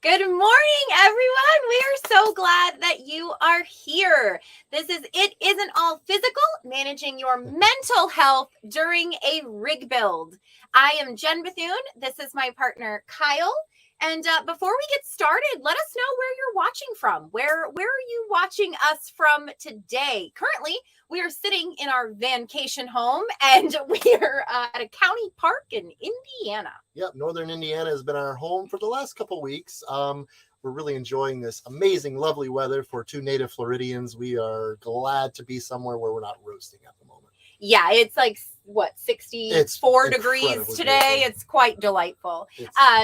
Good morning, everyone. We are so glad that you are here. It Isn't All Physical, managing your mental health during a rig build. I am Jen Bethune. This is my partner, Kyle. And before we get started, let us know where you're watching from. Where are you watching us from today? Currently, we are sitting in our vacation home, and we are at a county park in Indiana. Yep, Northern Indiana has been our home for the last couple weeks. We're really enjoying this amazing, lovely weather for two native Floridians. We are glad to be somewhere where we're not roasting at the moment. Yeah, it's like, what, 64 degrees today? Beautiful. It's quite delightful.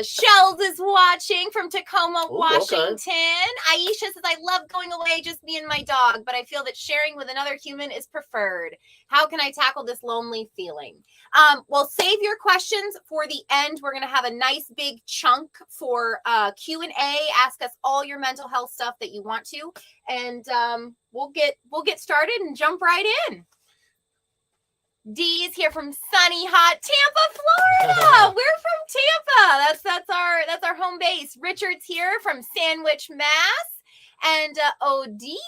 Shells is watching from Tacoma, Washington. Okay. Aisha says, I love going away, just me and my dog, but I feel that sharing with another human is preferred. How can I tackle this lonely feeling? Well, save your questions for the end. We're going to have a nice big chunk for Q&A. Ask us all your mental health stuff that you want to, and we'll get started and jump right in. Dee is here from sunny, hot Tampa, Florida. We're from Tampa. That's our home base. Richard's here from Sandwich, Mass. And Odelia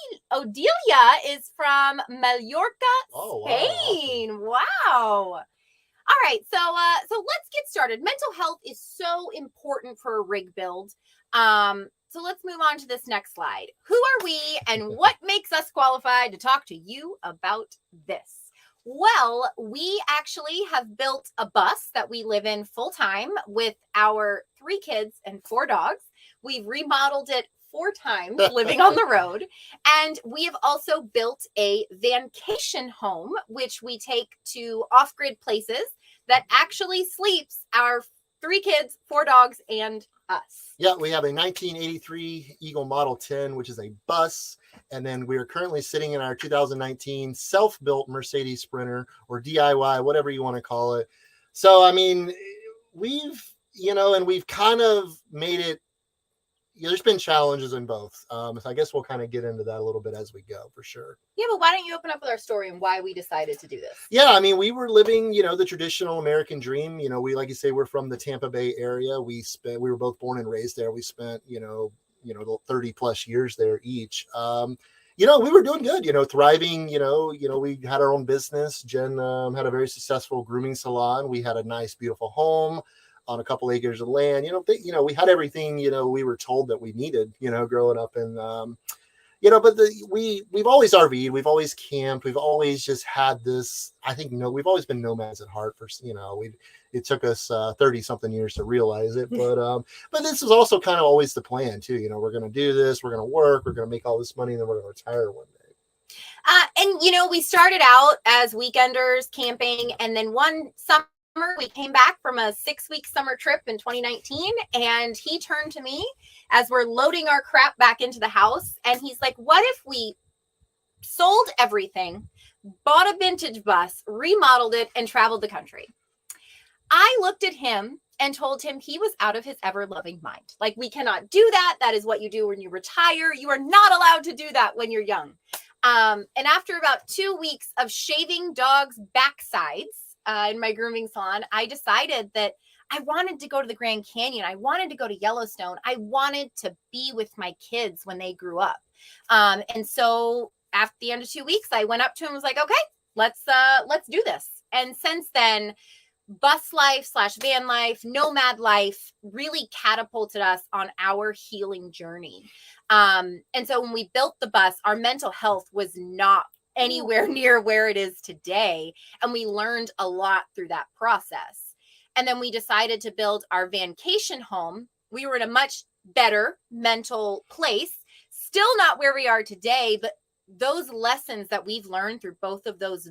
is from Mallorca, Spain. Wow. All right, so let's get started. Mental health is so important for a rig build. So let's move on to this next slide. Who are we, and what makes us qualified to talk to you about this? Well, we actually have built a bus that we live in full time with our 3 kids and 4 dogs. We've remodeled it 4 times, living on the road. And we have also built a vacation home, which we take to off-grid places that actually sleeps our 3 kids, 4 dogs, and us. Yeah, we have a 1983 Eagle Model 10, which is a bus. And then we are currently sitting in our 2019 self-built Mercedes Sprinter, or DIY, whatever you want to call it. So, I mean, we've kind of made it, there's been challenges in both. So I guess we'll kind of get into that a little bit as we go, for sure. Yeah, but why don't you open up with our story and why we decided to do this? Yeah, I mean, we were living, the traditional American dream. We, like you say, we're from the Tampa Bay area. We were both born and raised there. We spent, 30 plus years there each. We were doing good, thriving, we had our own business. Jen had a very successful grooming salon. We had a nice, beautiful home on a couple acres of land. We had everything, we were told that we needed, growing up. And, but we've always RV'd, we've always camped, we've always just had this, we've always been nomads at heart for, it took us 30 something years to realize it. But this was also kind of always the plan too. We're going to do this, we're going to work, we're going to make all this money, and then we're going to retire one day. And we started out as weekenders camping, and then one summer we came back from a 6-week summer trip in 2019, and he turned to me as we're loading our crap back into the house, and he's like, what if we sold everything, bought a vintage bus, remodeled it, and traveled the country? I looked at him and told him he was out of his ever-loving mind. Like, we cannot do that. That is what you do when you retire. You are not allowed to do that when you're young. And after about 2 weeks of shaving dogs' backsides in my grooming salon, I decided that I wanted to go to the Grand Canyon. I wanted to go to Yellowstone. I wanted to be with my kids when they grew up. And so after the end of 2 weeks, I went up to him and was like, okay, let's do this. And since then, bus life / van life, nomad life really catapulted us on our healing journey. And so when we built the bus, our mental health was not anywhere near where it is today. And we learned a lot through that process. And then we decided to build our vacation home. We were in a much better mental place, still not where we are today, but those lessons that we've learned through both of those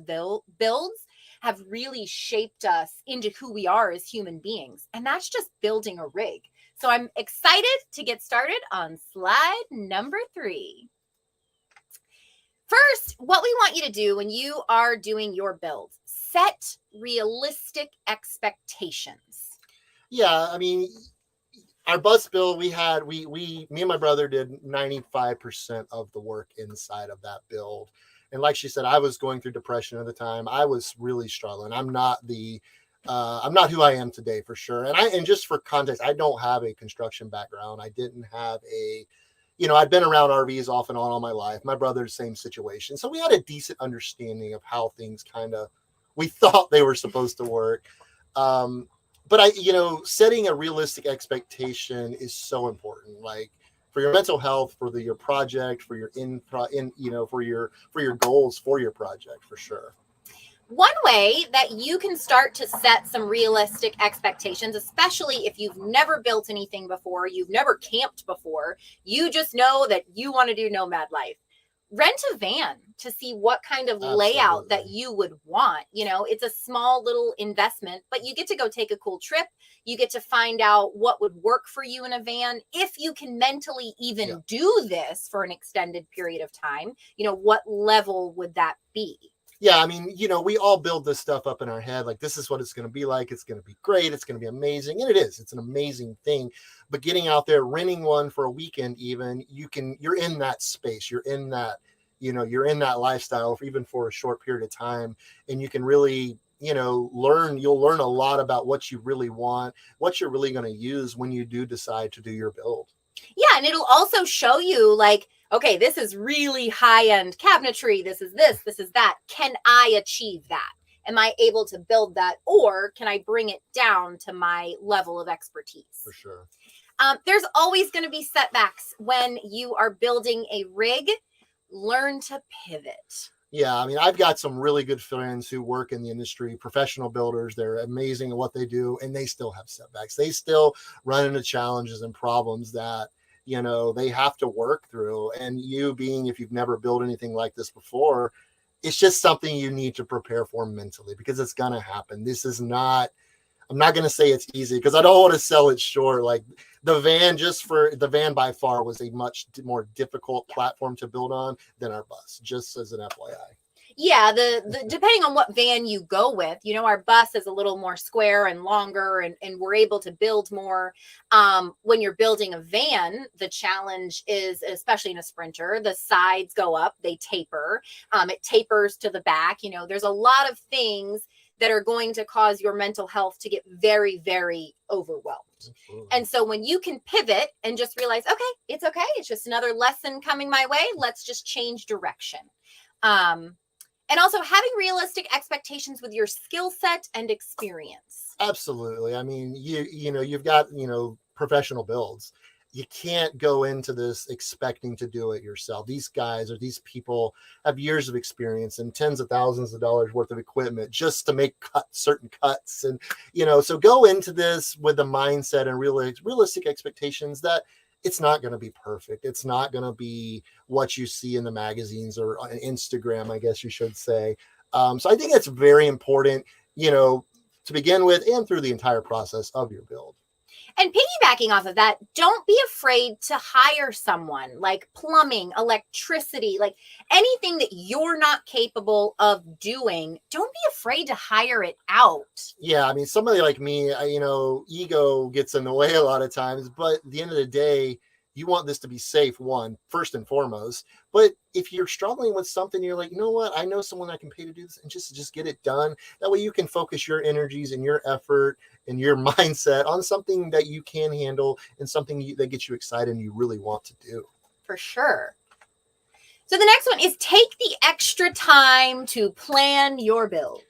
builds have really shaped us into who we are as human beings. And that's just building a rig. So I'm excited to get started on slide number 3. First, what we want you to do when you are doing your builds, set realistic expectations. Yeah, I mean, our bus build, me and my brother did 95% of the work inside of that build. And like she said, I was going through depression at the time. I was really struggling. I'm not the I'm not who I am today for sure. And just for context, I don't have a construction background. I didn't have I'd been around RVs off and on all my life. My brother's same situation. So we had a decent understanding of how things we thought they were supposed to work. But setting a realistic expectation is so important. Like for your mental health, for your project, for your for your goals for your project, for sure. One way that you can start to set some realistic expectations, especially if you've never built anything before, you've never camped before, you just know that you want to do nomad life. Rent a van to see what kind of layout that you would want. It's a small little investment, but you get to go take a cool trip. You get to find out what would work for you in a van. If you can mentally even do this for an extended period of time, what level would that be? Yeah, I mean, we all build this stuff up in our head. Like, this is what it's going to be like. It's going to be great. It's going to be amazing. And it is. It's an amazing thing. But getting out there, renting one for a weekend, even, you're in that space. You're in that, you're in that lifestyle, even for a short period of time. And you can really, you'll learn a lot about what you really want, what you're really going to use when you do decide to do your build. Yeah. And it'll also show you, like, okay, this is really high-end cabinetry. This is that. Can I achieve that? Am I able to build that? Or can I bring it down to my level of expertise? For sure. There's always going to be setbacks when you are building a rig. Learn to pivot. Yeah, I mean, I've got some really good friends who work in the industry, professional builders. They're amazing at what they do, and they still have setbacks. They still run into challenges and problems that they have to work through. And if you've never built anything like this before, it's just something you need to prepare for mentally, because it's going to happen. I'm not going to say it's easy, because I don't want to sell it short. Like the van by far was a much more difficult platform to build on than our bus, just as an FYI. Yeah, the depending on what van you go with, our bus is a little more square and longer, and we're able to build more. When you're building a van, the challenge is, especially in a Sprinter, the sides go up, they taper. It tapers to the back. There's a lot of things that are going to cause your mental health to get very, very overwhelmed. Absolutely. And so when you can pivot and just realize, okay, it's just another lesson coming my way, let's just change direction. And also having realistic expectations with your skill set and experience. Absolutely. I mean, you've got, professional builds. You can't go into this expecting to do it yourself. These guys or these people have years of experience and tens of thousands of dollars worth of equipment just to make certain cuts. And, so go into this with the mindset and realistic expectations that it's not going to be perfect. It's not going to be what you see in the magazines or on Instagram, I guess you should say. So I think it's very important, to begin with and through the entire process of your build. And piggybacking off of that, don't be afraid to hire someone, like plumbing, electricity, like anything that you're not capable of doing. Don't be afraid to hire it out. Yeah, I mean, somebody like me, ego gets in the way a lot of times, but at the end of the day, you want this to be safe, first and foremost. But if you're struggling with something, you're like, you know what? I know someone I can pay to do this, and just get it done. That way you can focus your energies and your effort and your mindset on something that you can handle and something that gets you excited and you really want to do. For sure. So the next one is take the extra time to plan your build.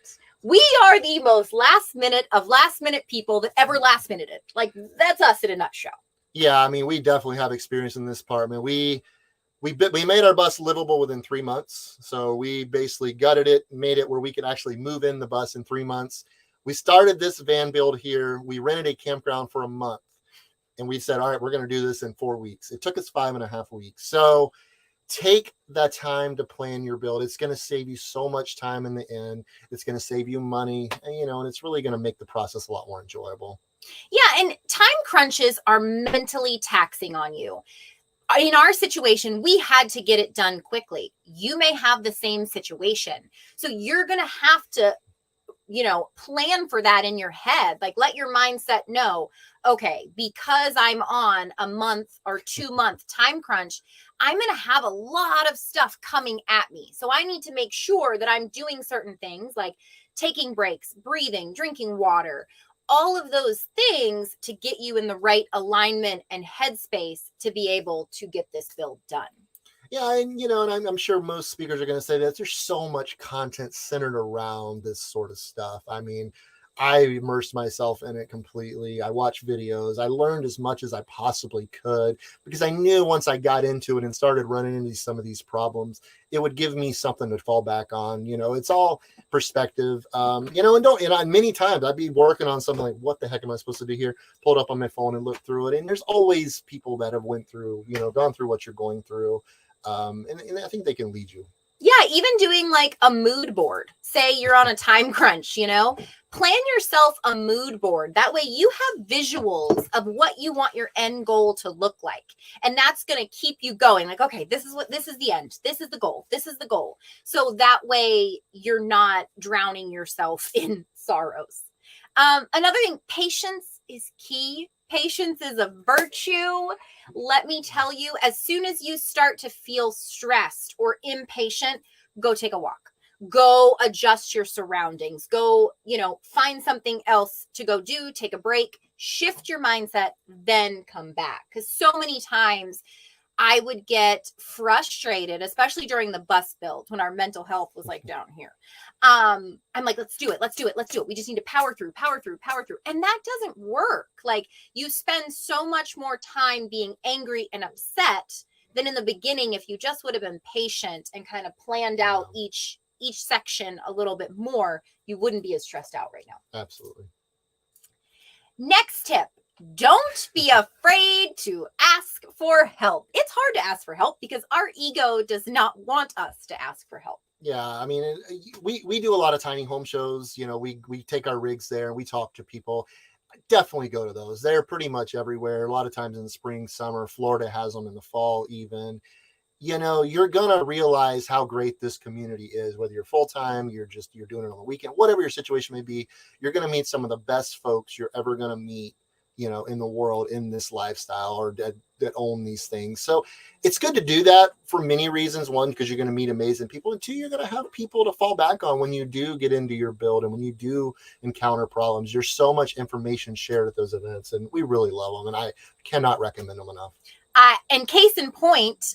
We are the most last minute people that ever last minuted. Like, that's us in a nutshell. Yeah, I mean, we definitely have experience in this part. I mean, we made our bus livable within 3 months. So we basically gutted it, made it where we could actually move in the bus in 3 months. We started this van build here. We rented a campground for a month, and we said, all right, we're going to do this in 4 weeks. It took us 5.5 weeks. So take that time to plan your build. It's going to save you so much time in the end. It's going to save you money, and it's really going to make the process a lot more enjoyable. Yeah, and time crunches are mentally taxing on you. In our situation, we had to get it done quickly. You may have the same situation. So you're going to have to, plan for that in your head. Like, let your mindset know, okay, because I'm on a month or 2 month time crunch, I'm going to have a lot of stuff coming at me. So I need to make sure that I'm doing certain things like taking breaks, breathing, drinking water, all of those things to get you in the right alignment and headspace to be able to get this build done. Yeah, and and I'm sure most speakers are going to say that there's so much content centered around this sort of stuff. I mean, I immersed myself in it completely. I watched videos. I learned as much as I possibly could because I knew once I got into it and started running into some of these problems, it would give me something to fall back on. It's all perspective. And many times I'd be working on something like, what the heck am I supposed to do here? Pull it up on my phone and look through it. And there's always people that have went through, gone through what you're going through. And I think they can lead you. Yeah, even doing like a mood board. Say you're on a time crunch, plan yourself a mood board. That way you have visuals of what you want your end goal to look like. And that's going to keep you going. Like, okay, this is the end. This is the goal. This is the goal. So that way you're not drowning yourself in sorrows. Another thing, patience is key. Patience is a virtue. Let me tell you, as soon as you start to feel stressed or impatient, go take a walk. Go adjust your surroundings. Go, find something else to go do, take a break, shift your mindset, then come back. Because so many times I would get frustrated, especially during the bus build when our mental health was like down here. I'm like, let's do it. We just need to power through. And that doesn't work. Like, you spend so much more time being angry and upset than in the beginning. If you just would have been patient and kind of planned out each section a little bit more, you wouldn't be as stressed out right now. Absolutely. Next tip. Don't be afraid to ask for help. It's hard to ask for help because our ego does not want us to ask for help. Yeah, I mean, we do a lot of tiny home shows. We take our rigs there and we talk to people. Definitely go to those. They're pretty much everywhere. A lot of times in the spring, summer. Florida has them in the fall even. You're going to realize how great this community is, whether you're full-time, you're doing it on the weekend, whatever your situation may be. You're going to meet some of the best folks you're ever going to meet, in the world, in this lifestyle, or that own these things. So it's good to do that for many reasons. One, because you're going to meet amazing people. And two, you're going to have people to fall back on when you do get into your build and when you do encounter problems. There's so much information shared at those events, and we really love them. And I cannot recommend them enough. And case in point,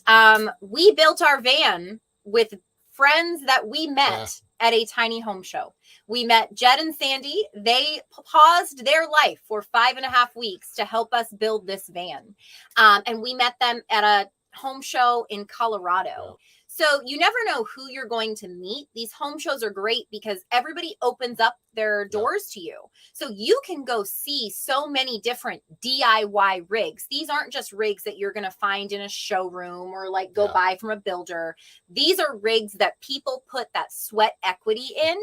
we built our van with friends that we met at a tiny home show. We met Jed and Sandy. They paused their life for 5.5 weeks to help us build this van. And we met them at a home show in Colorado. So you never know who you're going to meet. These home shows are great because everybody opens up their doors to you. So you can go see so many different DIY rigs. These aren't just rigs that you're going to find in a showroom or like go buy from a builder. These are rigs that people put that sweat equity in.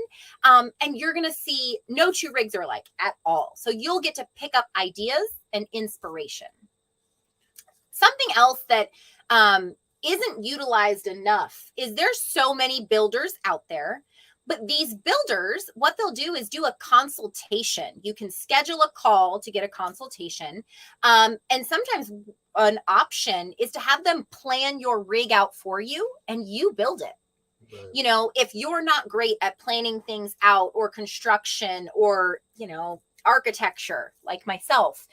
And you're going to see no two rigs are alike at all. So you'll get to pick up ideas and inspiration. Something else that, isn't utilized enough is there's so many builders out there, but these builders, what they'll do is do a consultation. You can schedule a call to get a consultation. And sometimes an option is to have them plan your rig out for you and you build it. Right. If you're not great at planning things out or construction or, architecture like myself,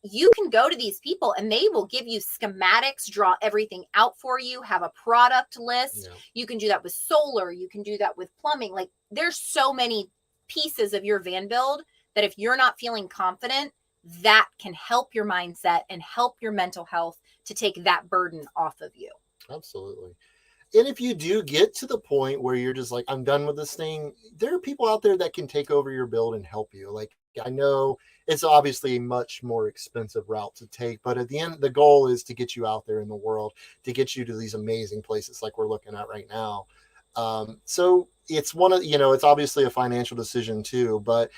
you can go to these people and they will give you schematics, draw everything out for you, have a product list. Yeah. You can do that with solar. You can do that with plumbing. Like, there's so many pieces of your van build that if you're not feeling confident, that can help your mindset and help your mental health to take that burden off of you. Absolutely. And if you do get to the point where you're just like, I'm done with this thing, there are people out there that can take over your build and help you. Like, I know it's obviously a much more expensive route to take, but at the end, the goal is to get you out there in the world, to get you to these amazing places like we're looking at right now. So it's it's obviously a financial decision too, but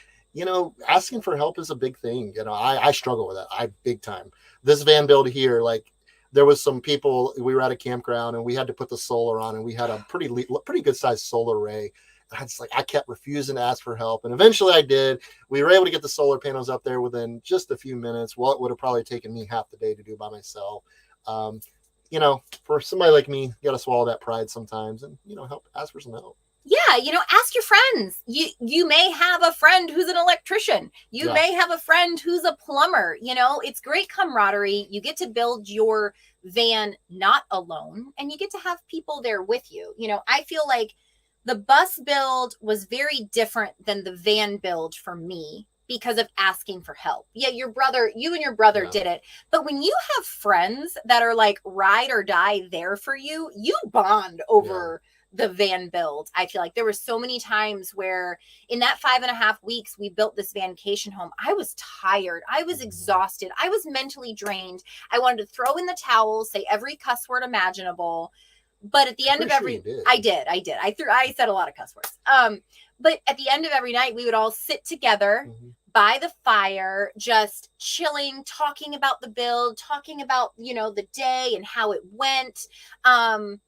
asking for help is a big thing. I struggle with that. Big time. This van build here, like, there was some people, we were at a campground and we had to put the solar on, and we had a pretty good sized solar array. And I kept refusing to ask for help. And eventually I did. We were able to get the solar panels up there within just a few minutes. Well, it would have probably taken me half the day to do by myself. For somebody like me, you got to swallow that pride sometimes and, ask for some help. Yeah, ask your friends. You may have a friend who's an electrician. You may have a friend who's a plumber. It's great camaraderie. You get to build your van not alone, and you get to have people there with you. I feel like the bus build was very different than the van build for me because of asking for help. Yeah, you and your brother did it. But when you have friends that are like ride or die there for you, you bond over the van build. I feel like there were so many times where in that 5.5 weeks we built this vacation home, I was tired, I was exhausted, I was mentally drained. I wanted to throw in the towel, say every cuss word imaginable, but at the end of every I said a lot of cuss words. But at the end of every night we would all sit together by the fire, just chilling, talking about the build, talking about the day and how it went. And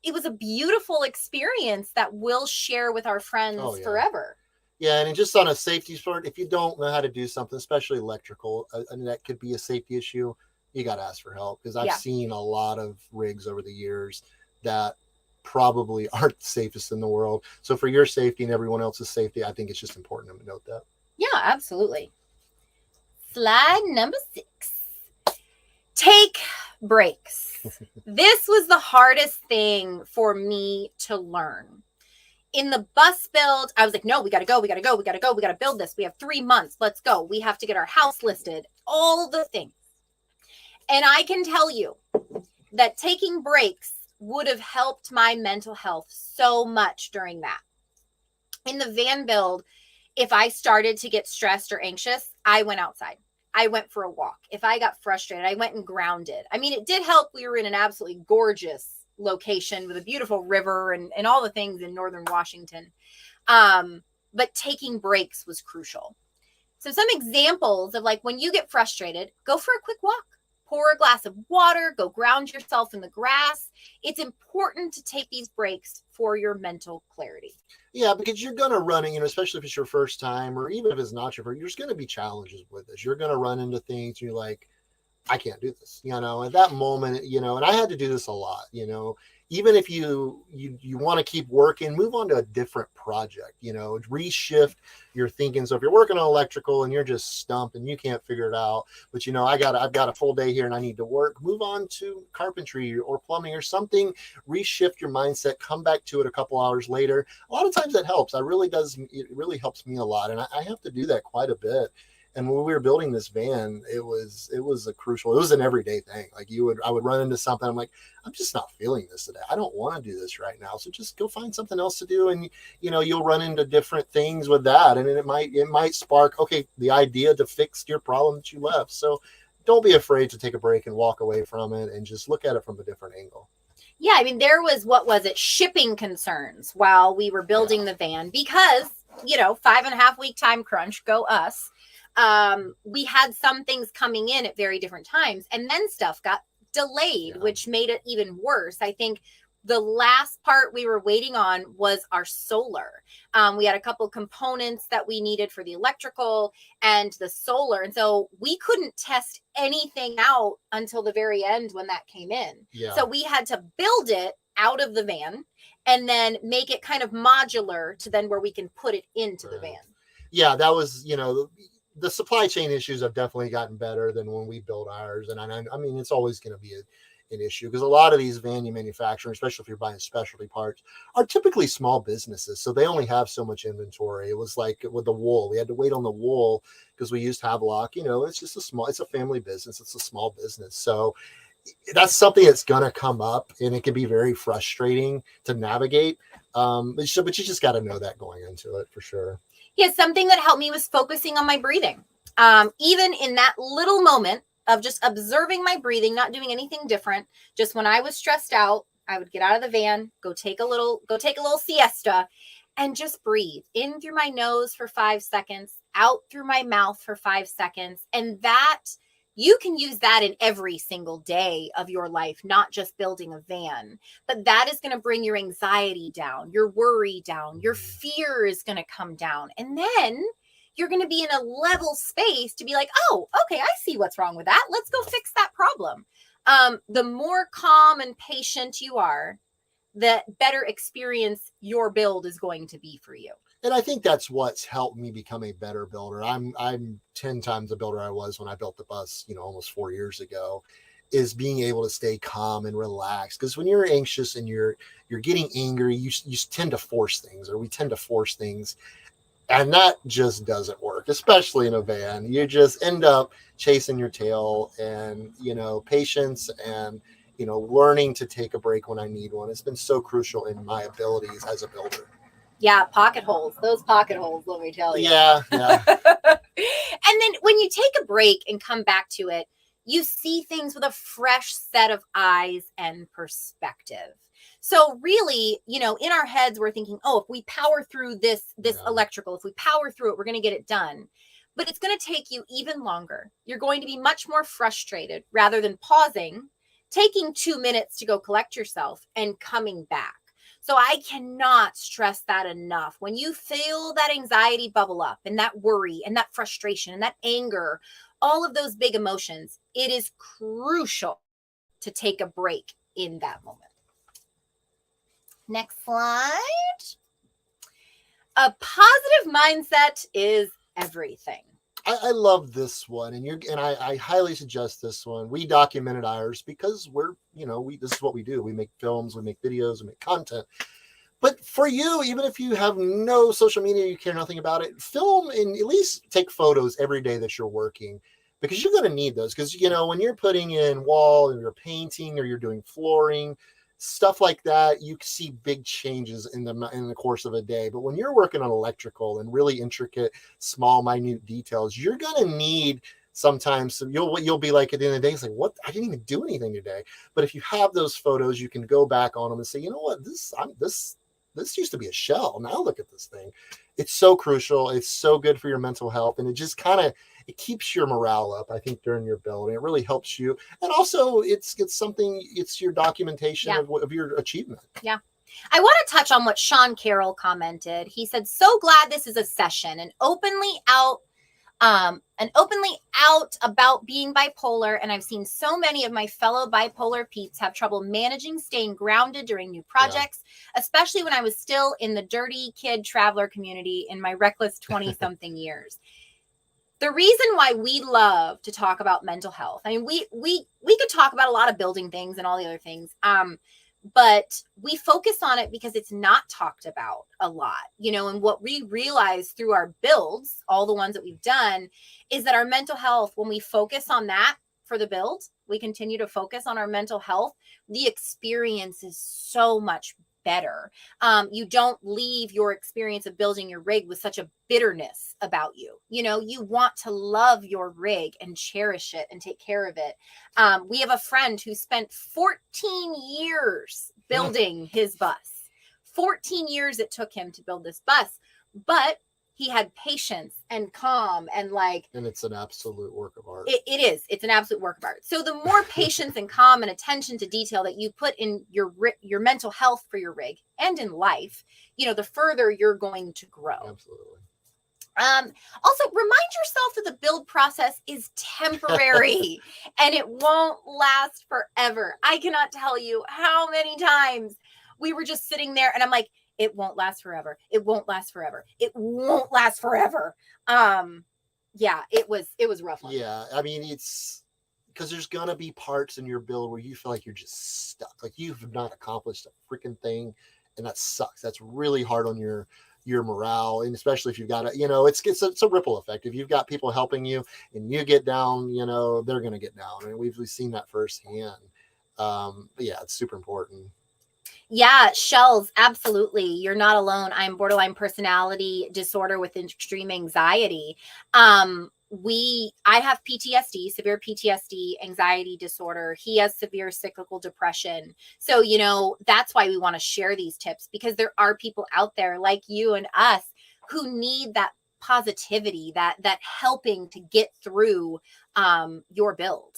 it was a beautiful experience that we'll share with our friends forever. Yeah, and just on a safety sport, if you don't know how to do something, especially electrical, and that could be a safety issue, you got to ask for help, because I've seen a lot of rigs over the years that probably aren't the safest in the world. So for your safety and everyone else's safety, I think it's just important to note that. Yeah, absolutely. Slide number 6. Take breaks. This was the hardest thing for me to learn. In the bus build, I was like, no, we got to go. We got to build this. We have 3 months. Let's go. We have to get our house listed, all the things. And I can tell you that taking breaks would have helped my mental health so much during that. In the van build, if I started to get stressed or anxious, I went outside. I went for a walk. If I got frustrated, I went and grounded. I mean, it did help. We were in an absolutely gorgeous location with a beautiful river and all the things in northern Washington. But taking breaks was crucial. So some examples of like when you get frustrated, go for a quick walk. Pour a glass of water, go ground yourself in the grass. It's important to take these breaks for your mental clarity. Yeah, because you're going to run it, especially if it's your first time, or even if it's not your first, there's going to be challenges with this. You're going to run into things, and you're like, I can't do this, at that moment, and I had to do this a lot, even if you want to keep working, move on to a different project, reshift your thinking. So if you're working on electrical and you're just stumped and you can't figure it out, but I've got a full day here and I need to work, move on to carpentry or plumbing or something, reshift your mindset, come back to it a couple hours later. A lot of times that helps. It really helps me a lot. And I have to do that quite a bit. And when we were building this van, it was an everyday thing. Like I would run into something. I'm like, I'm just not feeling this today. I don't want to do this right now. So just go find something else to do. And, you'll run into different things with that. And it might spark, the idea to fix your problem that you left. So don't be afraid to take a break and walk away from it and just look at it from a different angle. Yeah. I mean, there was, shipping concerns while we were building the van because, 5.5 week time crunch, go us. We had some things coming in at very different times, and then stuff got delayed, which made it even worse. I think the last part we were waiting on was our solar. We had a couple components that we needed for the electrical and the solar. And so we couldn't test anything out until the very end when that came in. Yeah. So we had to build it out of the van and then make it kind of modular to then where we can put it into the van. Yeah, that was, the supply chain issues have definitely gotten better than when we built ours. And I mean, it's always going to be an issue because a lot of these van manufacturers, especially if you're buying specialty parts, are typically small businesses. So they only have so much inventory. It was like with the wool, we had to wait on the wool because we used Havelock. It's just it's a family business. It's a small business. So that's something that's going to come up, and it can be very frustrating to navigate. But you just got to know that going into it for sure. Yeah, something that helped me was focusing on my breathing. Even in that little moment of just observing my breathing, not doing anything different. Just when I was stressed out, I would get out of the van, go take a little siesta, and just breathe in through my nose for 5 seconds, out through my mouth for 5 seconds. And that you can use that in every single day of your life, not just building a van, but that is going to bring your anxiety down, your worry down, your fear is going to come down. And then you're going to be in a level space to be like, oh, okay, I see what's wrong with that. Let's go fix that problem. The more calm and patient you are, the better experience your build is going to be for you. And I think that's what's helped me become a better builder. I'm 10 times the builder I was when I built the bus, almost 4 years ago, is being able to stay calm and relaxed. Because when you're anxious and you're getting angry, you tend to force things, or we tend to force things. And that just doesn't work, especially in a van. You just end up chasing your tail, and, patience and, learning to take a break when I need one. It's been so crucial in my abilities as a builder. Yeah, pocket holes. Those pocket holes, let me tell you. Yeah. And then when you take a break and come back to it, you see things with a fresh set of eyes and perspective. So really, in our heads, we're thinking, oh, if we power through this electrical, if we power through it, we're going to get it done. But it's going to take you even longer. You're going to be much more frustrated rather than pausing, taking 2 minutes to go collect yourself and coming back. So I cannot stress that enough. When you feel that anxiety bubble up, and that worry and that frustration and that anger, all of those big emotions, it is crucial to take a break in that moment. Next slide. A positive mindset is everything. I love this one, and I highly suggest this one. We documented ours because this is what we do. We make films, we make videos, we make content. But for you, even if you have no social media, you care nothing about it, film and at least take photos every day that you're working, because you're going to need those. Because, when you're putting in wall and you're painting or you're doing flooring, stuff like that, you can see big changes in the course of a day. But when you're working on electrical and really intricate, small, minute details, you're going to need sometimes you'll be like, at the end of the day, it's like, what? I didn't even do anything today. But if you have those photos, you can go back on them and say, you know what, this used to be a shell. Now look at this thing. It's so crucial. It's so good for your mental health. And it just it keeps your morale up, I think, during your build. And it really helps you. And also it's your documentation of your achievement. Yeah. I want to touch on what Sean Carroll commented. He said, so glad this is a session and openly out about being bipolar. And I've seen so many of my fellow bipolar peeps have trouble managing staying grounded during new projects, especially when I was still in the dirty kid traveler community in my reckless 20-something years. The reason why we love to talk about mental health, I mean, we could talk about a lot of building things and all the other things, but we focus on it because it's not talked about a lot, and what we realize through our builds, all the ones that we've done, is that our mental health, when we focus on that for the build, we continue to focus on our mental health, the experience is so much better. You don't leave your experience of building your rig with such a bitterness about you. You want to love your rig and cherish it and take care of it. We have a friend who spent 14 years building his bus. 14 years it took him to build this bus, but he had patience and calm and and it's an absolute work of art. It is. It's an absolute work of art. So the more patience and calm and attention to detail that you put in your mental health for your rig and in life, the further you're going to grow. Absolutely. Also, remind yourself that the build process is temporary and it won't last forever. I cannot tell you how many times we were just sitting there and I'm like, it won't last forever. It won't last forever. It won't last forever. Yeah, it was rough. Yeah. I mean, it's because there's going to be parts in your build where you feel like you're just stuck. Like you've not accomplished a freaking thing. And that sucks. That's really hard on your morale. And especially if you've got it's a ripple effect. If you've got people helping you and you get down, they're going to get down. And we've seen that firsthand. But yeah, it's super important. Yeah, shells, absolutely. You're not alone. I'm borderline personality disorder with extreme anxiety. I have PTSD, severe PTSD, anxiety disorder. He has severe cyclical depression. So, that's why we want to share these tips, because there are people out there like you and us who need that positivity, that helping to get through your build.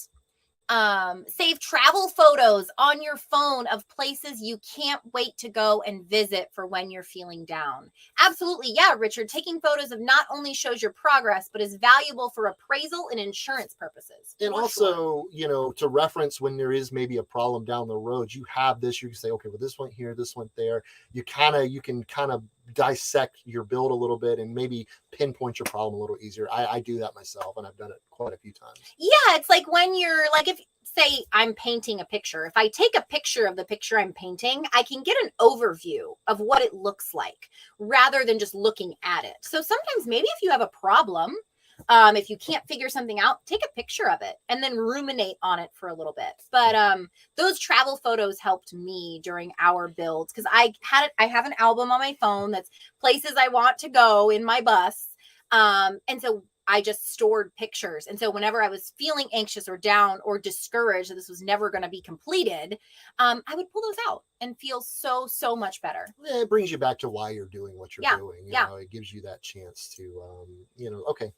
Save travel photos on your phone of places you can't wait to go and visit for when you're feeling down. Absolutely. Yeah, Richard, taking photos of not only shows your progress, but is valuable for appraisal and insurance purposes. And also, you know, to reference when there is maybe a problem down the road, you have this, you can say, okay, well, this went here, this went there. You can kind of dissect your build a little bit and maybe pinpoint your problem a little easier. I do that myself, and I've done it quite a few times. Yeah, it's like when you're like, if say I'm painting a picture, if I take a picture of the picture I'm painting, I can get an overview of what it looks like rather than just looking at it. So sometimes maybe if you have a problem, if you can't figure something out, take a picture of it and then ruminate on it for a little bit. But those travel photos helped me during our builds because I have an album on my phone that's places I want to go in my bus. And so I just stored pictures. And so whenever I was feeling anxious or down or discouraged that this was never going to be completed, I would pull those out and feel so much better. Yeah, it brings you back to why you're doing what you're doing. You know, it gives you that chance to, you know, okay,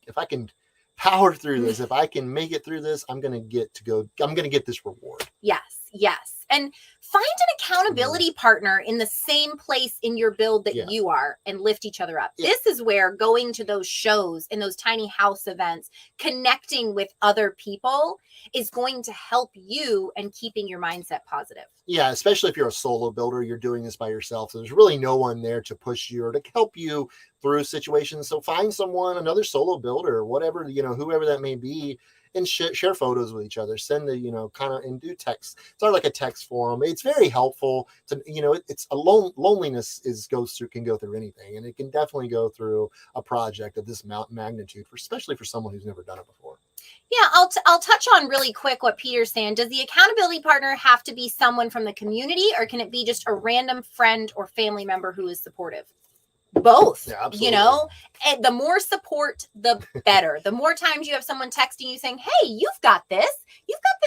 if I can power through this, if I can make it through this, I'm going to get this reward. Yes. And find an accountability partner in the same place in your build that you are and lift each other up. This is where going to those shows and those tiny house events, connecting with other people is going to help you and keeping your mindset positive. Yeah, especially if you're a solo builder, you're doing this by yourself. So there's really no one there to push you or to help you through situations. So find someone, another solo builder, whatever, you know, whoever that may be, and share photos with each other, send the, you know, kind of, and do text. Start like a text forum. It's very helpful to, you know, it's a loneliness can go through anything. And it can definitely go through a project of this magnitude, especially for someone who's never done it before. Yeah, I'll touch on really quick what Peter's saying. Does the accountability partner have to be someone from the community, or can it be just a random friend or family member who is supportive? Both, you know, and the more support, the better. The more times you have someone texting you saying, hey, you've got this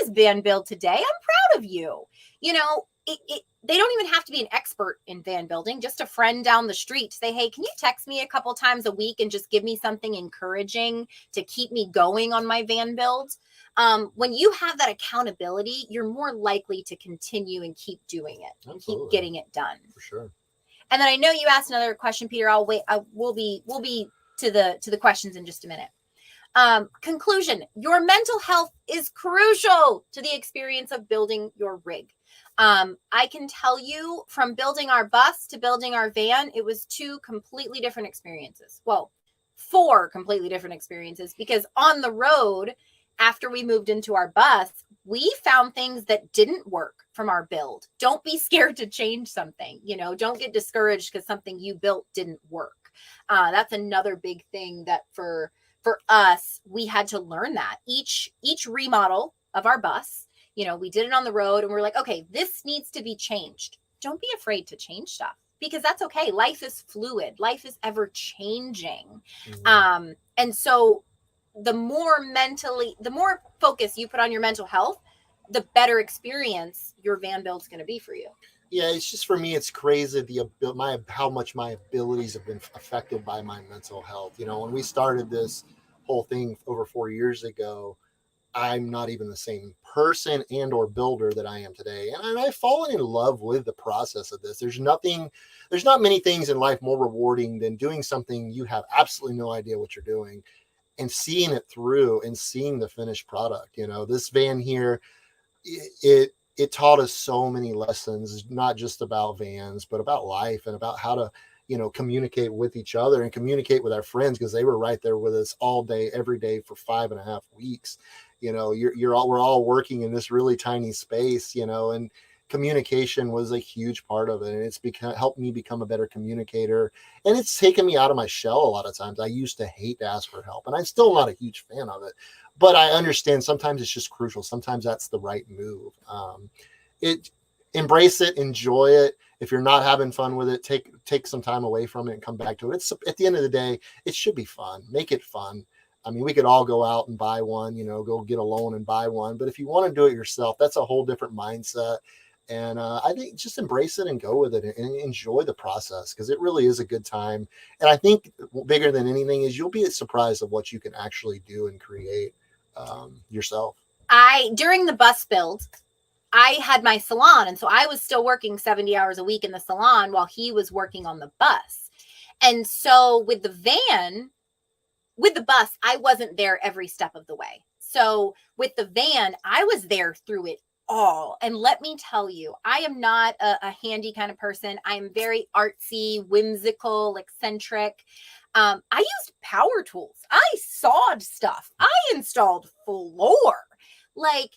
van build today. I'm proud of you. You know, they don't even have to be an expert in van building, just a friend down the street. Say, hey, can you text me a couple times a week and just give me something encouraging to keep me going on my van build? When you have that accountability, you're more likely to continue and keep doing it and keep getting it done. For sure. And then I know you asked another question, Peter. I'll wait. We'll be to the questions in just a minute. Conclusion: your mental health is crucial to the experience of building your rig. I can tell you, from building our bus to building our van, it was 2 completely different experiences. Well, 4 completely different experiences, because on the road, after we moved into our bus, we found things that didn't work from our build. Don't be scared to change something. You know, don't get discouraged because something you built didn't work. That's another big thing that for us, we had to learn that. Each remodel of our bus, you know, we did it on the road and we're like, okay, this needs to be changed. Don't be afraid to change stuff, because that's okay. Life is fluid. Life is ever changing. Mm-hmm. And so the more focus you put on your mental health, the better experience your van build is going to be for you. Yeah, it's just, for me, it's crazy how much my abilities have been affected by my mental health. You know, when we started this whole thing over 4 years ago, I'm not even the same person and or builder that I am today. And I've fallen in love with the process of this. There's not many things in life more rewarding than doing something you have absolutely no idea what you're doing and seeing it through and seeing the finished product. You know, this van here, it taught us so many lessons, not just about vans, but about life and about how to, you know, communicate with each other and communicate with our friends, because they were right there with us all day, every day for 5.5 weeks. You know, we're all working in this really tiny space, you know, and communication was a huge part of it. And it's helped me become a better communicator. And it's taken me out of my shell a lot of times. I used to hate to ask for help, and I'm still not a huge fan of it, but I understand sometimes it's just crucial. Sometimes that's the right move. Embrace it, enjoy it. If you're not having fun with it, take some time away from it and come back to it. It's, at the end of the day, it should be fun. Make it fun. I mean, we could all go out and buy one, you know, go get a loan and buy one. But if you want to do it yourself, that's a whole different mindset. And I think just embrace it and go with it and enjoy the process, because it really is a good time. And I think bigger than anything is you'll be surprised of what you can actually do and create yourself. during the bus build, I had my salon. And so I was still working 70 hours a week in the salon while he was working on the bus. And so with the bus, I wasn't there every step of the way. So with the van, I was there through it all. And let me tell you, I am not a handy kind of person. I am very artsy, whimsical, eccentric. I used power tools. I sawed stuff. I installed floor. Like,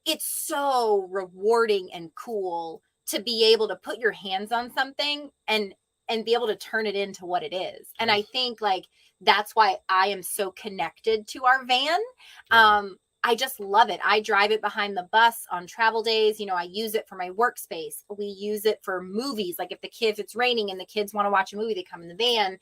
it's so rewarding and cool to be able to put your hands on something and be able to turn it into what it is. And I think like that's why I am so connected to our van. I just love it. I drive it behind the bus on travel days. You know, I use it for my workspace. We use it for movies. Like if it's raining and the kids want to watch a movie, they come in the van.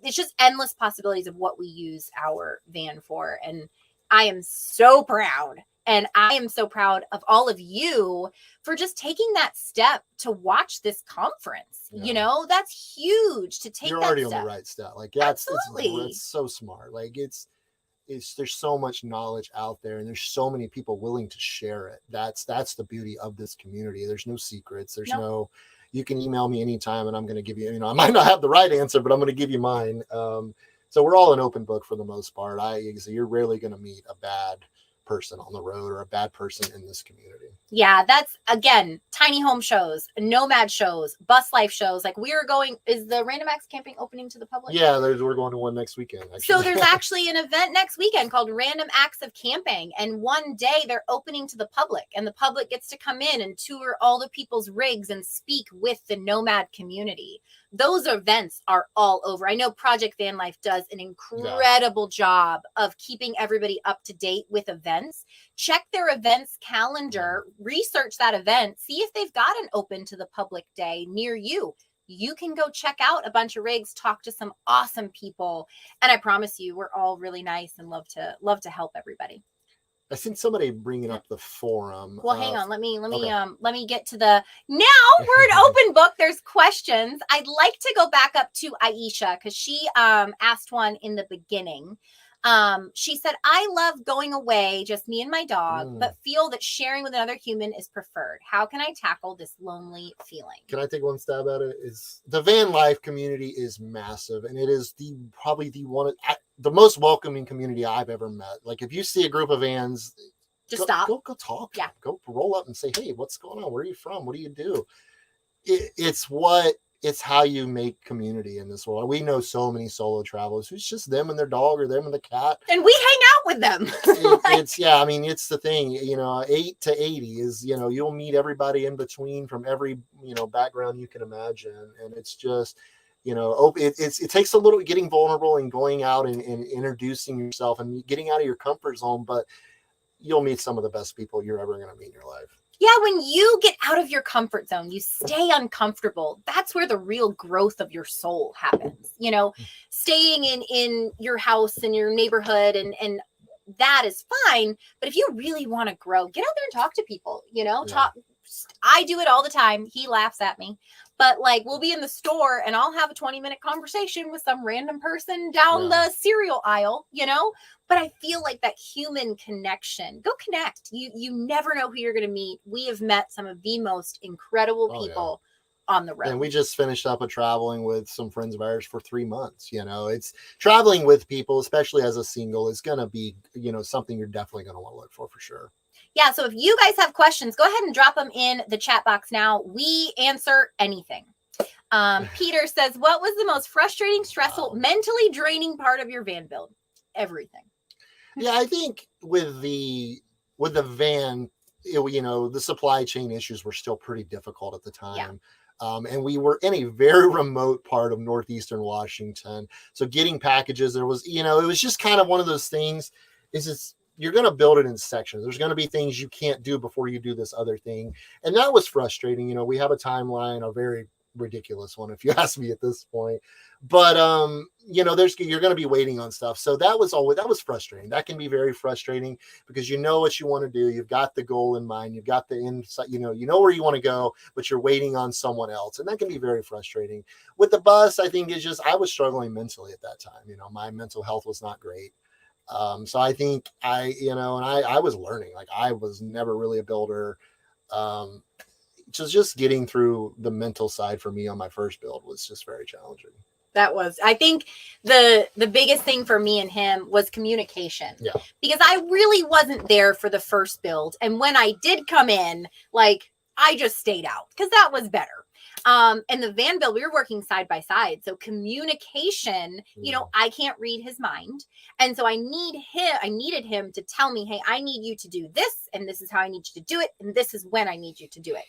It's just endless possibilities of what we use our van for. And I am so proud. And I am so proud of all of you for just taking that step to watch this conference. Yeah. You know, that's huge to take. You're that already step. on the right step. Like that's Absolutely. It's so smart. Like it's there's so much knowledge out there and there's so many people willing to share it. That's the beauty of this community. There's no secrets. There's no, you can email me anytime and I'm going to give you, I might not have the right answer, but I'm going to give you mine. So we're all an open book for the most part. You're rarely going to meet a bad person on the road or a bad person in this community. Yeah, that's again, tiny home shows, nomad shows, bus life shows. Like is the Random Acts Camping opening to the public? Yeah, we're going to one next weekend. Actually. So there's actually an event next weekend called Random Acts of Camping. And one day they're opening to the public and the public gets to come in and tour all the people's rigs and speak with the nomad community. Those events are all over. I know Project Van Life does an incredible job of keeping everybody up to date with events. Check their events calendar, research that event, see if they've got an open to the public day near you. You can go check out a bunch of rigs, talk to some awesome people. And I promise you, we're all really nice and love to help everybody. I seen somebody bringing up the forum. Well, hang on. Let me get to now we're an open book. There's questions. I'd like to go back up to Aisha because she asked one in the beginning. She said, I love going away, just me and my dog, but feel that sharing with another human is preferred. How can I tackle this lonely feeling? Can I take one stab at it? The van life community is massive, and it is probably the most welcoming community I've ever met. Like if you see a group of vans, just stop. Go talk. Yeah. Go roll up and say, hey, what's going on? Where are you from? What do you do? It's how you make community in this world. We know so many solo travelers who's just them and their dog or them and the cat. And we hang out with them. It's the thing, 8 to 80 is, you'll meet everybody in between from every, background you can imagine. And it's just, it takes a little getting vulnerable and going out and introducing yourself and getting out of your comfort zone, but you'll meet some of the best people you're ever going to meet in your life. Yeah, when you get out of your comfort zone, you stay uncomfortable. That's where the real growth of your soul happens. Staying in your house and your neighborhood and that is fine. But if you really want to grow, get out there and talk to people, talk. I do it all the time. He laughs at me, but we'll be in the store and I'll have a 20-minute conversation with some random person down the cereal aisle, but I feel like that human connection, go connect. You never know who you're going to meet. We have met some of the most incredible people on the road. And we just finished up traveling with some friends of ours for 3 months. It's traveling with people, especially as a single, is going to be, something you're definitely going to want to look for sure. Yeah. So if you guys have questions, go ahead and drop them in the chat box now. We answer anything. Peter says, what was the most frustrating, stressful, mentally draining part of your van build? Everything. Yeah, I think with the van, the supply chain issues were still pretty difficult at the time. Yeah. And we were in a very remote part of northeastern Washington. So getting packages, there was, it was just kind of one of those things you're going to build it in sections. There's going to be things you can't do before you do this other thing. And that was frustrating. We have a timeline, a very ridiculous one, if you ask me at this point. But, you're going to be waiting on stuff. So that was frustrating. That can be very frustrating because you know what you want to do. You've got the goal in mind. You've got the insight, you know where you want to go, but you're waiting on someone else. And that can be very frustrating. With the bus, I think I was struggling mentally at that time. My mental health was not great. So I think and I was learning, like I was never really a builder. Um, just getting through the mental side for me on my first build was just very challenging. I think the biggest thing for me and him was communication. Yeah. Because I really wasn't there for the first build. And when I did come in, like I just stayed out because that was better. And the van build, we were working side by side. So communication, I can't read his mind. And so I needed him to tell me, hey, I need you to do this, and this is how I need you to do it, and this is when I need you to do it.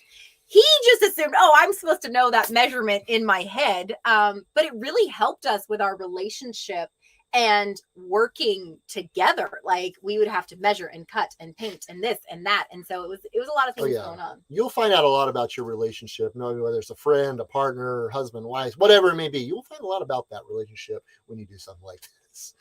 He just assumed, oh, I'm supposed to know that measurement in my head. But it really helped us with our relationship and working together. Like we would have to measure and cut and paint and this and that. And so it was a lot of things going on. You'll find out a lot about your relationship, knowing whether it's a friend, a partner, husband, wife, whatever it may be. You'll find a lot about that relationship when you do something like this.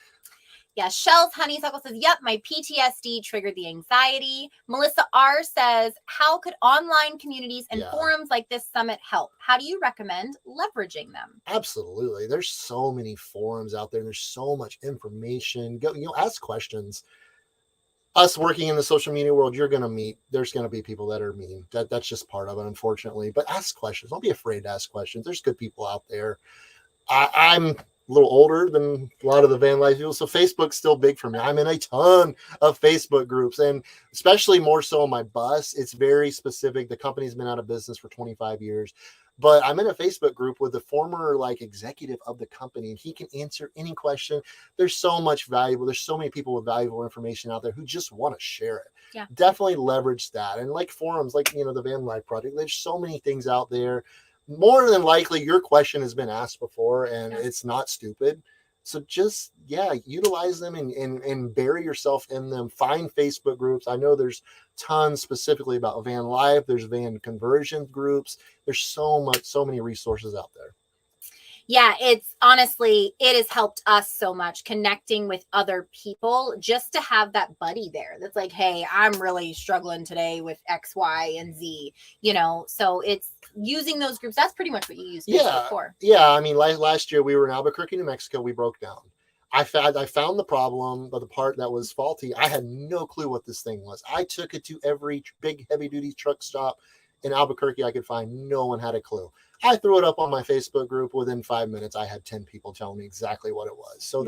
Yeah, Shells Honeysuckle says, yep, my PTSD triggered the anxiety. Melissa R says, how could online communities and forums like this summit help? How do you recommend leveraging them? Absolutely. There's so many forums out there. There's so much information. Go, ask questions. Us working in the social media world, there's going to be people that are mean. That's just part of it, unfortunately. But ask questions. Don't be afraid to ask questions. There's good people out there. I'm a little older than a lot of the van life people, so Facebook's still big for me. I'm in a ton of Facebook groups, and especially more so on my bus. It's very specific. The company's been out of business for 25 years, but I'm in a Facebook group with the former executive of the company, and he can answer any question. There's so many people with valuable information out there who just want to share it. Yeah, definitely leverage that. And forums the Van Life Project, there's so many things out there. More than likely your question has been asked before, and it's not stupid. So just, utilize them and bury yourself in them. Find Facebook groups. I know there's tons specifically about van life. There's van conversion groups. There's so many resources out there. Yeah, it has helped us so much connecting with other people, just to have that buddy there. That's like, hey, I'm really struggling today with X, Y, and Z, so it's using those groups. That's pretty much what you use Facebook for. Yeah. I mean, last year we were in Albuquerque, New Mexico. We broke down. I found the problem, but the part that was faulty, I had no clue what this thing was. I took it to every big heavy duty truck stop in Albuquerque I could find. No one had a clue. I threw it up on my Facebook group. Within 5 minutes, I had 10 people telling me exactly what it was. So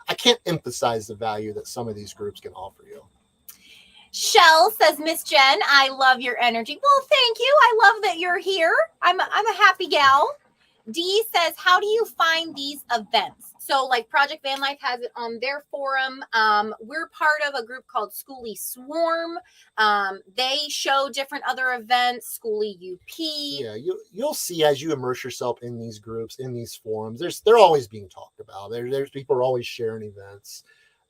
I can't emphasize the value that some of these groups can offer you. Shell says, Miss Jen, I love your energy. Well, thank you. I love that you're here. I'm a happy gal. Dee says, how do you find these events? So Project Van Life has it on their forum. We're part of a group called Schoolie Swarm. They show different other events, Schoolie UP. Yeah, you'll see as you immerse yourself in these groups, in these forums, they're always being talked about. There's people are always sharing events.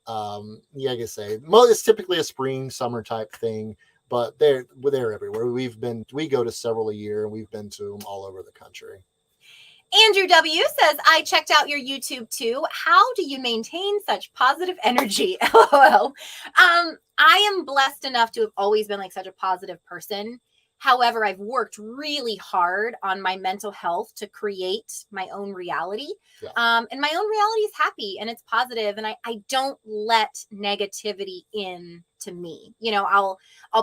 Like I say, it's typically a spring, summer type thing, but they're everywhere. We go to several a year, and we've been to them all over the country. Andrew W. says, I checked out your YouTube too. How do you maintain such positive energy? LOL. I am blessed enough to have always been such a positive person. However, I've worked really hard on my mental health to create my own reality. Yeah. And my own reality is happy and it's positive, and I don't let negativity in to me. I'll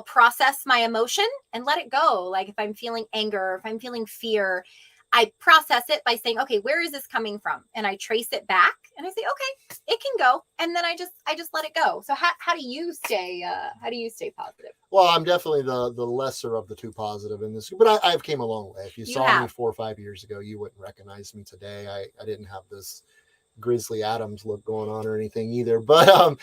process my emotion and let it go. If I'm feeling anger, if I'm feeling fear, I process it by saying, okay, where is this coming from? And I trace it back and I say, okay, it can go. And then I just let it go. So how do you stay positive? Well, I'm definitely the lesser of the two positive in this, but I've came a long way. If you saw me 4 or 5 years ago, you wouldn't recognize me today. I didn't have this Grizzly Adams look going on or anything either. But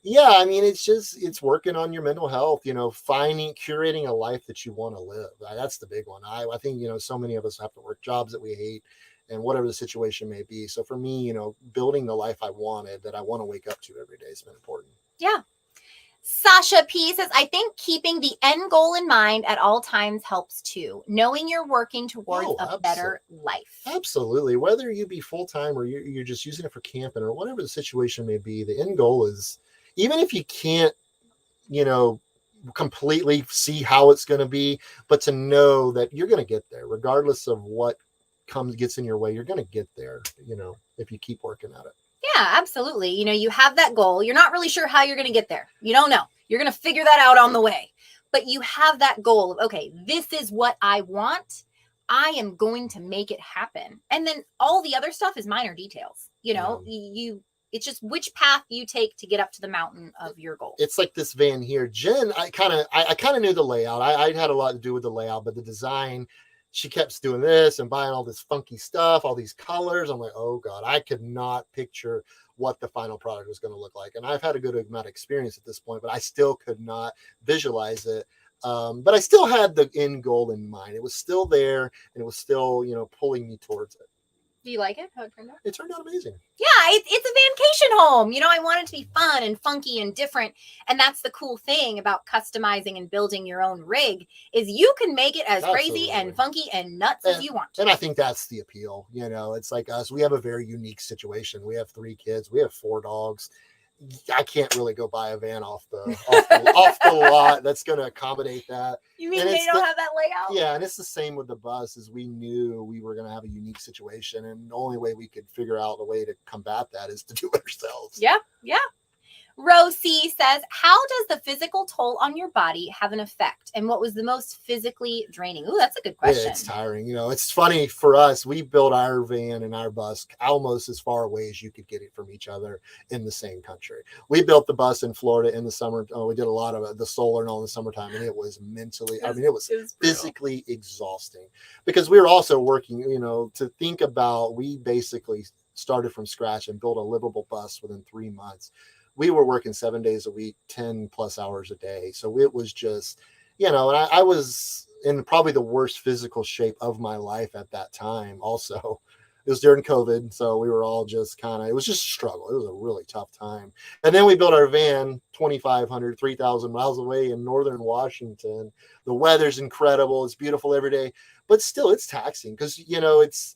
I mean, it's working on your mental health, curating a life that you want to live. That's the big one. I think, so many of us have to work jobs that we hate and whatever the situation may be. So for me, building the life I wanted, that I want to wake up to every day has been important. Yeah. Sasha P says, I think keeping the end goal in mind at all times helps too. Knowing you're working towards a better life. Absolutely. Whether you be full-time or you're just using it for camping or whatever the situation may be, the end goal is, even if you can't, completely see how it's going to be, but to know that you're going to get there, regardless of what gets in your way, you're going to get there, if you keep working at it. Yeah, absolutely. You know, you have that goal. You're not really sure how you're going to get there. You don't know. You're going to figure that out on the way. But you have that goal of, okay, this is what I want. I am going to make it happen. And then all the other stuff is minor details. You know, it's just which path you take to get up to the mountain of your goal. It's like this van here. Jen, I kind of knew the layout. I had a lot to do with the layout, but the design, she kept doing this and buying all this funky stuff, all these colors. I'm like, oh God, I could not picture what the final product was going to look like. And I've had a good amount of experience at this point, but I still could not visualize it. But I still had the end goal in mind. It was still there, and it was still, pulling me towards it. Do you like it? How it turned out? It turned out amazing. Yeah, it's a vacation home. You know, I want it to be fun and funky and different. And that's the cool thing about customizing and building your own rig is you can make it as crazy and funky and nuts as you want. And I think that's the appeal. It's like us. We have a very unique situation. We have 3 kids. We have 4 dogs. I can't really go buy a van off the lot that's going to accommodate that. You mean they don't have that layout? Yeah, and it's the same with the bus. Is we knew we were going to have a unique situation, and the only way we could figure out a way to combat that is to do it ourselves. Yeah. Rosie says, how does the physical toll on your body have an effect? And what was the most physically draining? Ooh, that's a good question. Yeah, it's tiring. It's funny for us. We built our van and our bus almost as far away as you could get it from each other in the same country. We built the bus in Florida in the summer. We did a lot of the solar and all in the summertime, and it was mentally, it was physically exhausting because we were also working, to think about, we basically started from scratch and built a livable bus within 3 months. We were working 7 days a week, 10 plus hours a day. So it was just, and I was in probably the worst physical shape of my life at that time. Also, it was during COVID. So we were all just it was just a struggle. It was a really tough time. And then we built our van 2,500, 3,000 miles away in Northern Washington. The weather's incredible. It's beautiful every day, but still it's taxing because, it's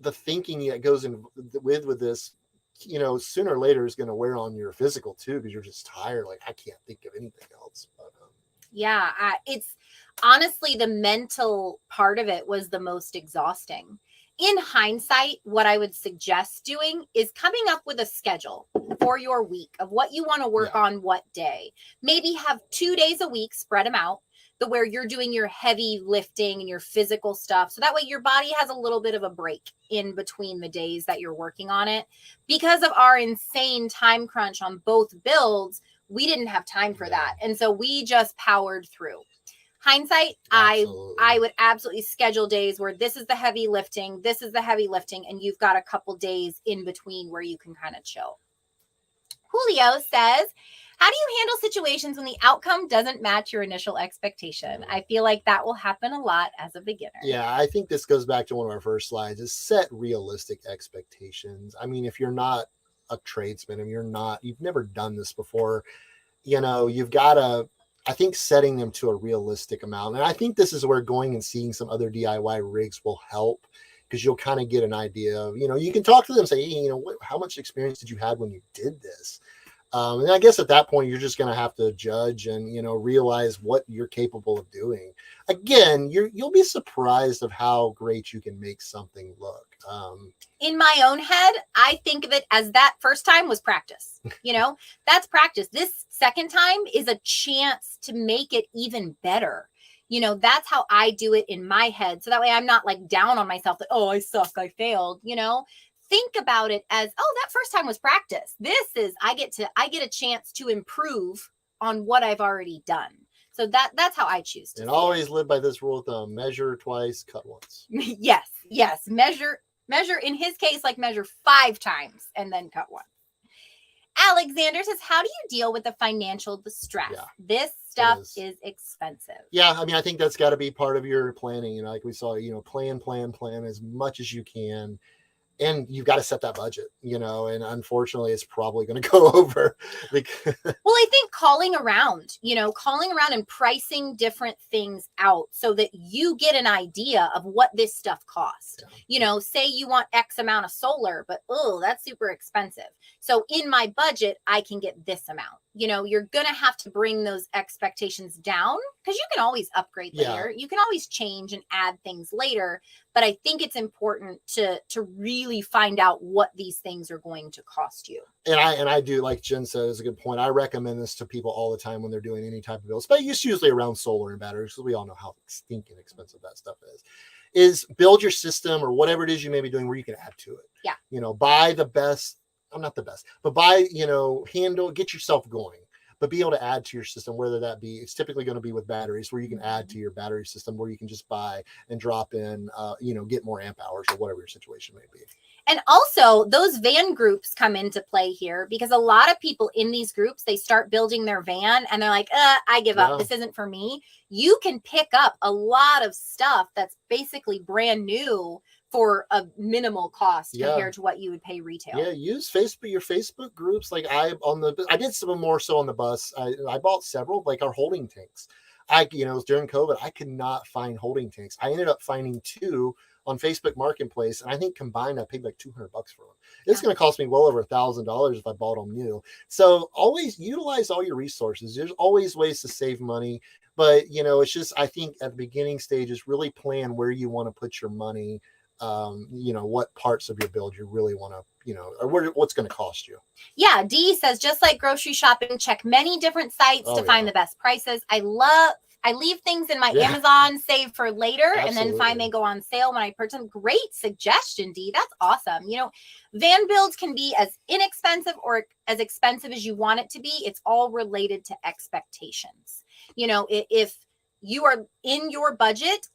the thinking that goes in with this, sooner or later is going to wear on your physical too, because you're just tired. Like, I can't think of anything else. But, it's honestly the mental part of it was the most exhausting. In hindsight, what I would suggest doing is coming up with a schedule for your week of what you want to work on what day. Maybe have 2 days a week, spread them out, where you're doing your heavy lifting and your physical stuff. So that way your body has a little bit of a break in between the days that you're working on it. Because of our insane time crunch on both builds, we didn't have time for that. And so we just powered through. Hindsight, I would absolutely schedule days where this is the heavy lifting, and you've got a couple days in between where you can kind of chill. Julio says, how do you handle situations when the outcome doesn't match your initial expectation? I feel like that will happen a lot as a beginner. Yeah, I think this goes back to one of our first slides, is set realistic expectations. I mean, if you're not a tradesman and you've never done this before, you've got to, I think, setting them to a realistic amount. And I think this is where going and seeing some other DIY rigs will help, because you'll kind of get an idea of, you can talk to them and say, hey, how much experience did you have when you did this? And I guess at that point, you're just going to have to judge and, realize what you're capable of doing. Again, you'll be surprised of how great you can make something look. In my own head, I think of it as that first time was practice. That's practice. This second time is a chance to make it even better. That's how I do it in my head. So that way I'm not like down on myself that, oh, I suck, I failed, Think about it as, oh, that first time was practice. This is, I get a chance to improve on what I've already done. So that's how I choose to. And always live by this rule of thumb: measure twice, cut once. Yes. Measure in his case, like measure 5 times and then cut once. Alexander says, how do you deal with the financial distress? Yeah, this stuff is expensive. Yeah, I mean, I think that's got to be part of your planning. Like we saw, plan as much as you can. And you've got to set that budget, and unfortunately it's probably going to go over. Well, I think calling around and pricing different things out so that you get an idea of what this stuff costs. Yeah. Say you want X amount of solar, but that's super expensive. So in my budget, I can get this amount. you're going to have to bring those expectations down, because you can always upgrade later. You can always change and add things later. But I think it's important to really find out what these things are going to cost you. And I do, like Jen said, is a good point. I recommend this to people all the time when they're doing any type of build, but it's usually around solar and batteries, because we all know how stinking expensive that stuff is build your system or whatever it is you may be doing where you can add to it. Yeah. Buy the best. I'm not the best, but buy, get yourself going, but be able to add to your system, whether that be, it's typically going to be with batteries, where you can add to your battery system, where you can just buy and drop in, get more amp hours or whatever your situation may be. And also those van groups come into play here, because a lot of people in these groups, they start building their van and they're like, I give up. This isn't for me. You can pick up a lot of stuff that's basically brand new for a minimal cost compared to what you would pay retail. Yeah, use Facebook, your Facebook groups. Like I did some more so on the bus. I bought several, like our holding tanks. During COVID, I could not find holding tanks. I ended up finding 2 on Facebook Marketplace, and I think combined I paid like $200 for them. It's going to cost me well over $1,000 if I bought them new. So always utilize all your resources. There's always ways to save money, but it's just, I think at the beginning stages, really plan where you want to put your money. What parts of your build you really want to, or what's going to cost you. Yeah. Dee says, just like grocery shopping, check many different sites to find the best prices. I leave things in my Amazon save for later and then find they go on sale when I purchase them. Great suggestion, Dee. That's awesome. Van builds can be as inexpensive or as expensive as you want it to be. It's all related to expectations. If you are in your budget,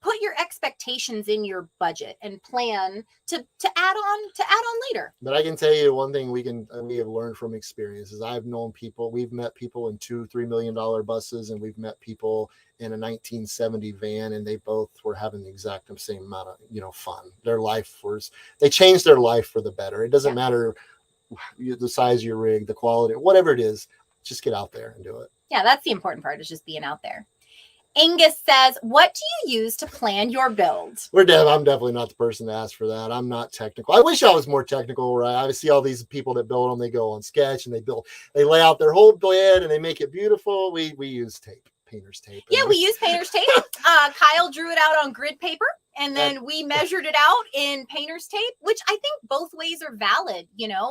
put your expectations in your budget and plan to add on later. But I can tell you one thing we have learned from experiences. I've known people, we've met people in $2-3 million buses, and we've met people in a 1970 van, and they both were having the exact same amount of, fun. They changed their life for the better. It doesn't matter the size of your rig, the quality, whatever it is, just get out there and do it. Yeah, that's the important part, is just being out there. Angus says, what do you use to plan your build? I'm definitely not the person to ask for that. I'm not technical. I wish I was more technical, right? I see all these people that build them. They go on Sketch and they lay out their whole bed and they make it beautiful. We use tape, painter's tape. Yeah, we use painter's tape. Kyle drew it out on grid paper, and then we measured it out in painter's tape, which I think both ways are valid.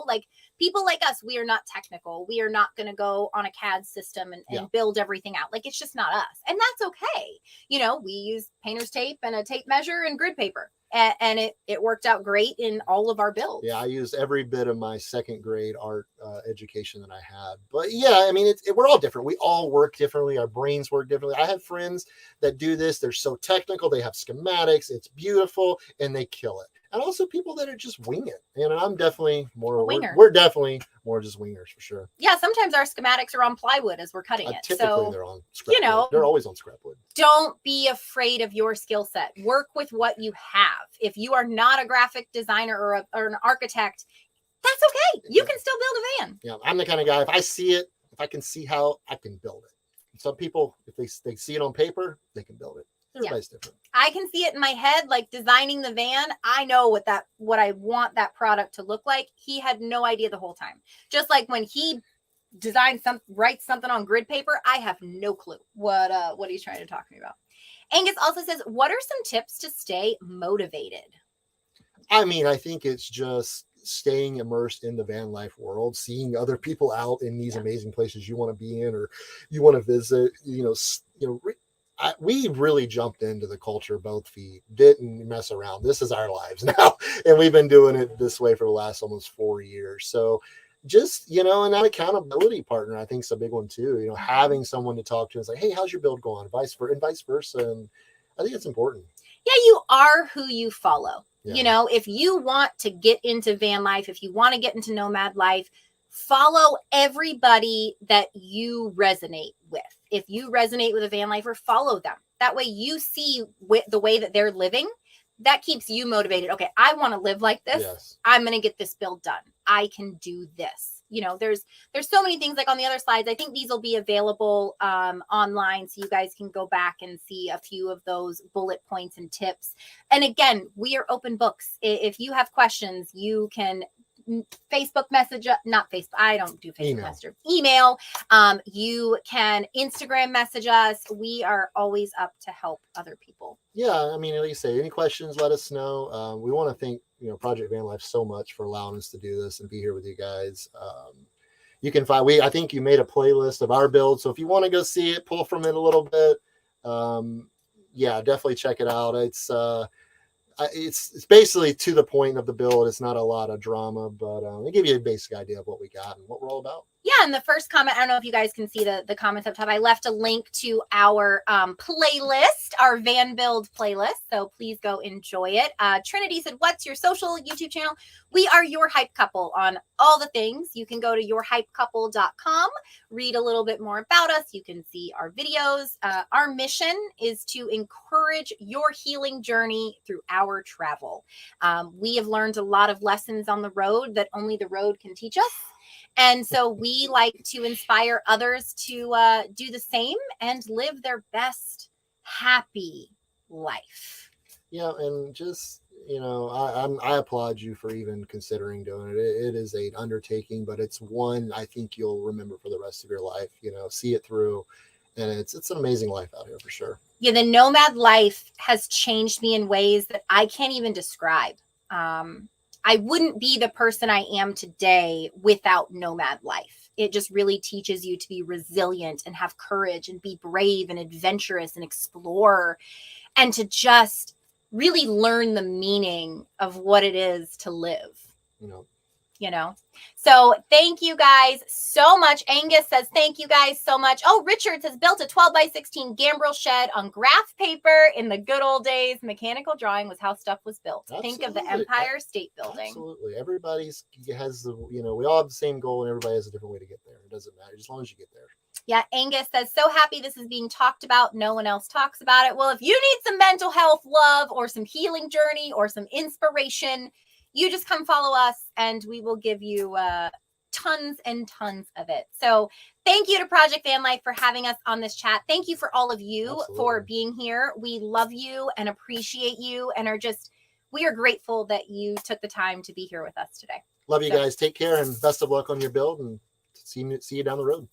Like people like us, we are not technical. We are not going to go on a CAD system and build everything out. Like, it's just not us. And that's okay. We use painter's tape and a tape measure and grid paper. And it worked out great in all of our builds. Yeah, I used every bit of my second grade art education that I had. But yeah, I mean, we're all different. We all work differently. Our brains work differently. I have friends that do this. They're so technical. They have schematics. It's beautiful, and they kill it. And also people that are just wing it. I'm definitely more we're definitely more just wingers for sure. Yeah, sometimes our schematics are on plywood as we're cutting it. Typically they're on scrap wood. They're always on scrap wood. Don't be afraid of your skill set. Work with what you have. If you are not a graphic designer or an architect, that's okay. You can still build a van. Yeah, I'm the kind of guy, if I see it, if I can see how, I can build it. Some people, if they see it on paper, they can build it. Everybody's different. I can see it in my head, like designing the van. I know what I want that product to look like. He had no idea the whole time. Just like when he writes something on grid paper, I have no clue what he's trying to talk to me about. Angus also says, what are some tips to stay motivated? I mean, I think it's just staying immersed in the van life world, seeing other people out in these amazing places you want to be in or you want to visit, we really jumped into the culture both feet, didn't mess around. This is our lives now. And we've been doing it this way for the last almost 4 years. So just, and that accountability partner, I think is a big one too, having someone to talk to and say, hey, how's your build going? And vice versa. And I think it's important. Yeah, you are who you follow. Yeah. If you want to get into van life, if you want to get into nomad life, follow everybody that you resonate with. If you resonate with a van lifer, follow them. That way you see the way that they're living. That keeps you motivated. Okay, I want to live like this. Yes. I'm going to get this build done. I can do this. There's so many things like on the other slides. I think these will be available online, so you guys can go back and see a few of those bullet points and tips. And again, we are open books. If you have questions, you can Facebook message, not Facebook. I don't do Facebook Messenger. Email. You can Instagram message us. We are always up to help other people. Yeah, I mean, like you say, any questions, let us know. We want to thank Project Van Life so much for allowing us to do this and be here with you guys. You can find I think you made a playlist of our build, so if you want to go see it, pull from it a little bit. Yeah, definitely check it out. It's basically to the point of the build. It's not a lot of drama, but they give you a basic idea of what we got and what we're all about. Yeah, and the first comment, I don't know if you guys can see the comments up top. I left a link to our playlist, our van build playlist. So please go enjoy it. Trinity said, what's your social YouTube channel? We are Your Hype Couple on all the things. You can go to yourhypecouple.com, read a little bit more about us. You can see our videos. Our mission is to encourage your healing journey through our travel. We have learned a lot of lessons on the road that only the road can teach us. And so we like to inspire others to do the same and live their best, happy life. Yeah, and just, I applaud you for even considering doing it. It is an undertaking, but it's one I think you'll remember for the rest of your life. See it through, and it's an amazing life out here for sure. Yeah, the nomad life has changed me in ways that I can't even describe. I wouldn't be the person I am today without nomad life. It just really teaches you to be resilient and have courage and be brave and adventurous and explore and to just really learn the meaning of what it is to live. So thank you guys so much. Angus says, thank you guys so much. Oh, Richard says, built a 12x16 gambrel shed on graph paper in the good old days. Mechanical drawing was how stuff was built. Absolutely. Think of the Empire State Building. Absolutely. Everybody has we all have the same goal and everybody has a different way to get there. It doesn't matter as long as you get there. Yeah, Angus says, so happy this is being talked about. No one else talks about it. Well, if you need some mental health love or some healing journey or some inspiration, you just come follow us and we will give you tons and tons of it. So thank you to Project Van Life for having us on this chat. Thank you for all of you for being here. We love you and appreciate you and we are grateful that you took the time to be here with us today. Love you guys. Take care and best of luck on your build and see you down the road.